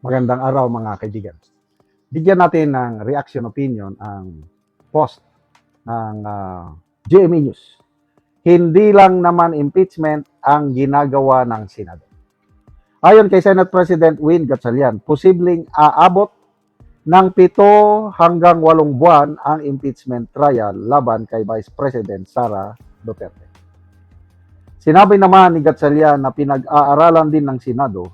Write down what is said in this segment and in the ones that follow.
Magandang araw mga kaibigan. Bigyan natin ng reaction opinion ang post ng GMA News. Hindi lang naman impeachment ang ginagawa ng Senado. Ayon kay Senate President Win Gatchalian, posibleng aabot ng 7 hanggang 8 buwan ang impeachment trial laban kay Vice President Sara Duterte. Sinabi naman ni Gatchalian na pinag-aaralan din ng Senado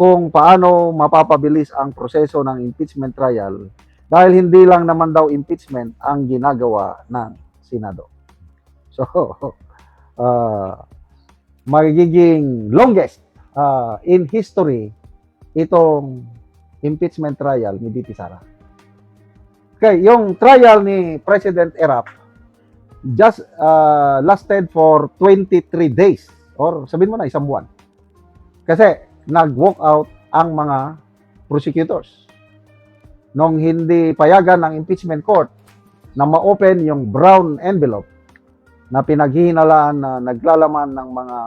kung paano mapapabilis ang proseso ng impeachment trial dahil hindi lang naman daw impeachment ang ginagawa ng Senado. So, magiging longest in history itong impeachment trial ni BP Sara. Okay, yung trial ni President Erap just lasted for 23 days or sabihin mo na isang buwan. Kasi nag-walk out ang mga prosecutors. Nung hindi payagan ng impeachment court na ma-open yung brown envelope na pinaghihinalaan na naglalaman ng mga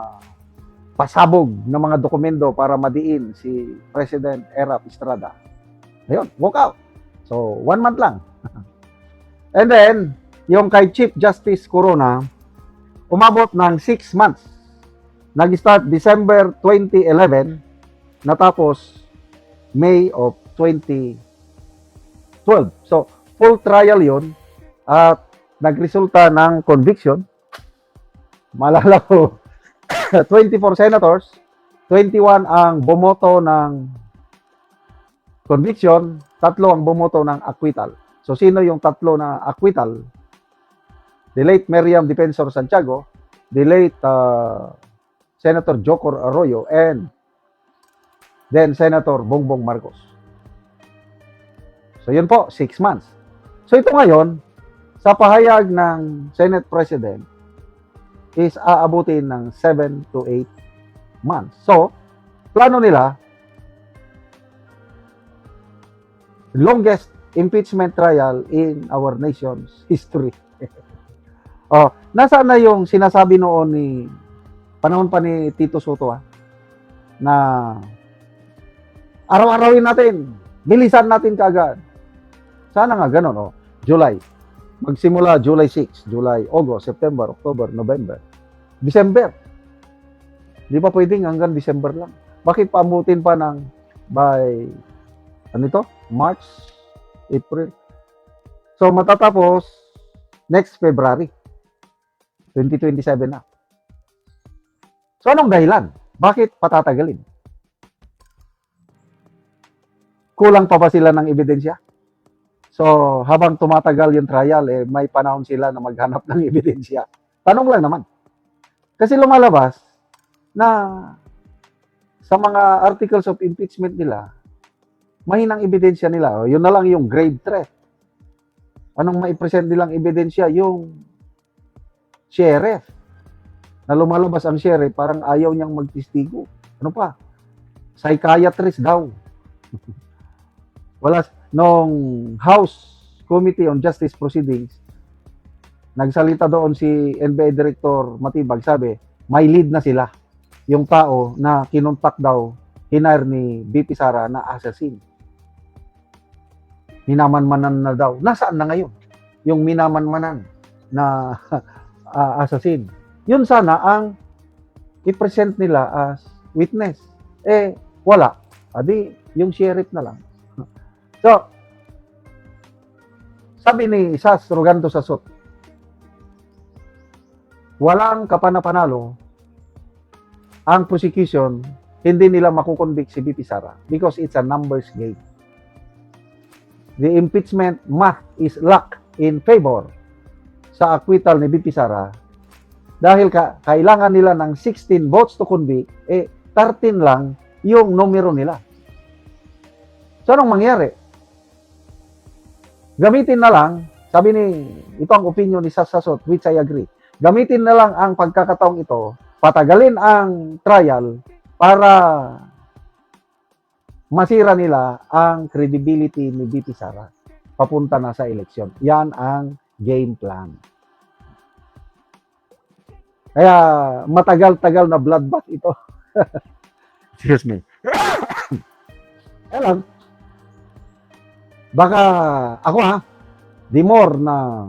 pasabog na mga dokumento para madiin si President Erap Estrada. Ayun, walk out. So, 1 month lang. And then, yung kay Chief Justice Corona, umabot ng 6 months. Nag-start December 2011, natapos May of 2012. So, full trial yon at nagresulta ng conviction. Malala ko, 24 senators, 21 ang bumoto ng conviction, 3 ang bumoto ng acquittal. So, sino yung 3 na acquittal? The late Miriam Defensor Santiago, the late Senator Jocor Arroyo, and then Senator Bongbong Marcos. So yun po, 6 months. So ito ngayon, sa pahayag ng Senate President, is aabutin ng 7 to 8 months. So, plano nila, longest impeachment trial in our nation's history. Nasaan na yung sinasabi noon ni panahon pa ni Tito Soto na araw-arawin natin, bilisan natin kaagad. Sana nga ganun, July. Magsimula July 6, July, August, September, October, November, December. Di ba pwedeng hanggang December lang? Bakit paamutin pa ng by, March, April? So matatapos next February, 2027 na. So anong dahilan? Bakit patatagalin? Kulang pa ba sila ng ebidensya? So, habang tumatagal yung trial, may panahon sila na maghanap ng ebidensya. Tanong lang naman. Kasi lumalabas na sa mga articles of impeachment nila, mahinang ebidensya nila. Yun na lang yung grave threat. Anong maipresent nilang ebidensya? Yung sheriff. Na lumalabas ang sheriff, parang ayaw niyang magtistigo. Ano pa? Psychiatrist daw. Wala, nung House Committee on Justice Proceedings, nagsalita doon si NBI Director Matibag, sabi, may lead na sila. Yung tao na kinontak daw, hinire ni BP Sara na assassin. Minamanmanan na daw. Nasaan na ngayon? Yung minamanmanan na assassin. Yun sana ang i-present nila as witness. Wala. Adi, yung sheriff na lang. So, sabi ni Sas Roganto Sasot, walang kapanapanalo ang prosecution, hindi nila makukonvict si BP Sara because it's a numbers game. The impeachment math is locked in favor sa acquittal ni BP Sara dahil kailangan nila ng 16 votes to convict, 13 lang yung numero nila. So, anong mangyari? Gamitin na lang, sabi ni, ito ang opinion ni Sasasot, which I agree. Gamitin na lang ang pagkakataong ito, patagalin ang trial para masira nila ang credibility ni BP Sara papunta na sa eleksyon. Yan ang game plan. Kaya matagal-tagal na bloodbath ito. Excuse me. Kaya lang, baka ako the more na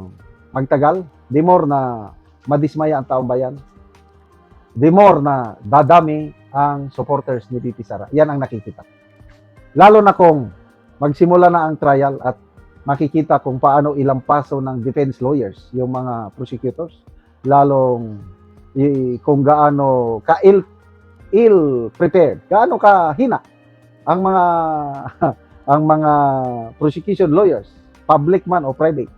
magtagal, the more na madismaya ang taong bayan, the more na dadami ang supporters ni VP Sara. Yan ang nakikita. Lalo na kung magsimula na ang trial at makikita kung paano ilang paso ng defense lawyers, yung mga prosecutors, lalong kung gaano ill prepared, gaano kahina ang mga ang mga prosecution lawyers, public man o private,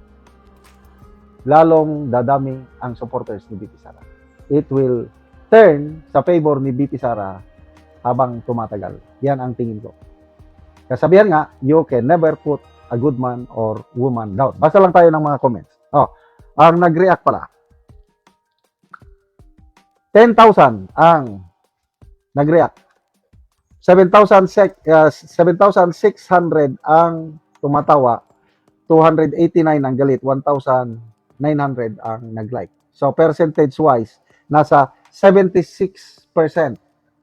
lalong dadami ang supporters ni VP Sara. It will turn sa favor ni VP Sara habang tumatagal. Yan ang tingin ko. Kasabihan nga, you can never put a good man or woman down. Basta lang tayo ng mga comments. Ang nag-react pala. 10,000 ang nag-react. 7,600 ang tumatawa. 289 ang galit. 1,900 ang nag-like. So, percentage-wise, nasa 76%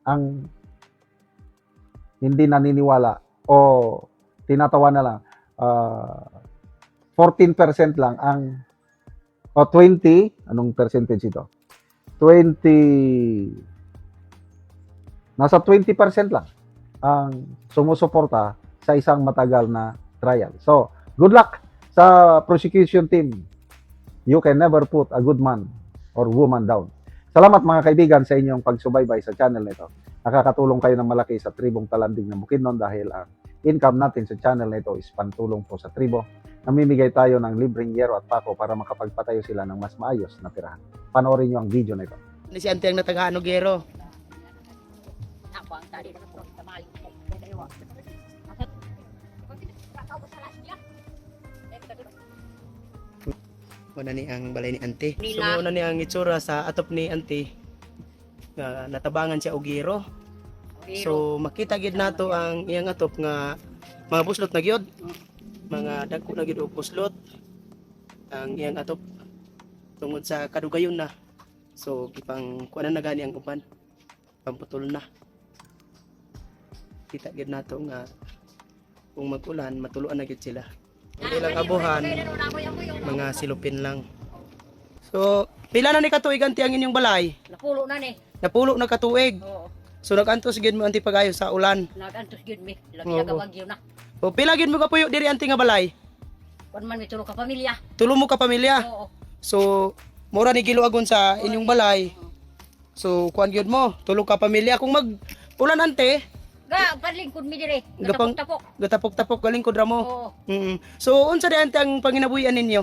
ang hindi naniniwala o tinatawa na lang. 14% lang ang o 20, anong percentage ito? 20, nasa 20% lang ang sumusuporta sa isang matagal na trial. So, good luck sa prosecution team. You can never put a good man or woman down. Salamat mga kaibigan sa inyong pagsubaybay sa channel nito. Nakakatulong kayo ng malaki sa tribong Talanding ng Bukidnon dahil ang income natin sa channel nito is pantulong po sa tribo. Namimigay tayo ng libreng yero at pako para makapagpatayo sila ng mas maayos na tirahan. Panoorin nyo ang video na ito. Ni si Ante ang natagaano gero. Muna ni ang balay ni Ante. So muna ni ang itsura sa atop ni Ante. Nga natabangan siya og gero. So makita gid nato ang iyang atop nga mga buslot na gyud. Mga dagko na gyud og buslot. Ang iyang atop tungod sa kadugayon na. So gipang kuanan na gani ang uban. Pamputol na. Kita gid nato nga kung mag-ulan matuluan na gid sila. Hindi lang abuhan, mga silupin lang. So, pila na ni katuig Ante ang inyong balay? Napulo na ni. Napulo na katuig. Oo. So nagantos gid mo Ante pagayo sa ulan. Nagantos gyud mi. Lagi Oo. ka bagyo na. O pila gid mo kapuyo diri Ante nga balay? Kun man mi tulo ka pamilya. Tulo mo ka pamilya. Oo. So, mura ni giluagon sa inyong balay. So, kuan gyud mo, tulo ka pamilya kung mag ulan Ante, Ga padlingkod mi dire. Gapang- Gatapok-tapok. gatapok-tapok galing kod ra mo. Oo. So, unsa di Ante ang panginabuhian ninyo?